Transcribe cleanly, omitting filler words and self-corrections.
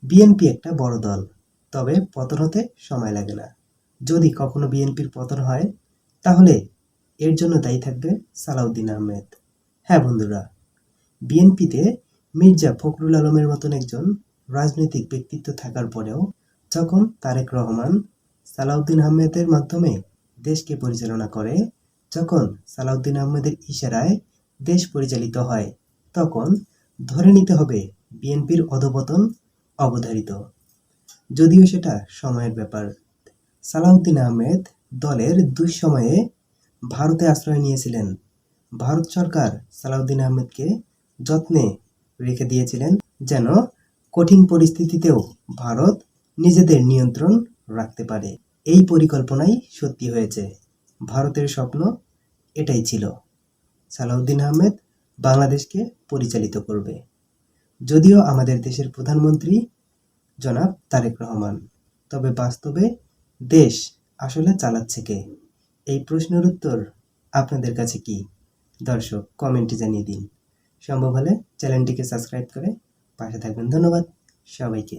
BNP একটা বড় দল, তবে পতন হতে সময় লাগে না। যদি কখনো বিএনপির পতন হয়, তাহলে এর জন্য দায়ী থাকবে সালাউদ্দিন আহমেদ। হ্যাঁ বন্ধুরা, বিএনপিতে মির্জা ফখরুল আলমের মতন একজন রাজনৈতিক ব্যক্তিত্ব থাকার পরেও যখন তারেক রহমান সালাউদ্দিন আহমেদের মাধ্যমে দেশকে পরিচালনা করে, যখন সালাউদ্দিন আহমেদের ইশারায় দেশ পরিচালিত হয়, তখন ধরে নিতে হবে বিএনপির অধঃপতন অবধারিত। যদিও সেটা সময়ের ব্যাপার। সালাউদ্দিন আহমেদ দলের দুঃসময়ে ভারতে আশ্রয় নিয়েছিলেন। ভারত সরকার সালাউদ্দিন আহমেদকে যত্নে রেখে দিয়েছিলেন, যেন কঠিন পরিস্থিতিতেও ভারত নিজেদের নিয়ন্ত্রণ রাখতে পারে। এই পরিকল্পনাই সত্যি হয়েছে। ভারতের স্বপ্ন এটাই ছিল, সালাউদ্দিন আহমেদ বাংলাদেশকে পরিচালিত করবে। যদিও আমাদের দেশের প্রধানমন্ত্রী জনাব তারেক রহমান, তবে বাস্তবে দেশ আসলে চালাচ্ছে কে? এই প্রশ্নের উত্তর আপনাদের কাছে কি? দর্শক কমেন্টে জানিয়ে দিন। সম্ভব হলে চ্যানেলটিকে সাবস্ক্রাইব করে পাশে থাকবেন। ধন্যবাদ সবাইকে।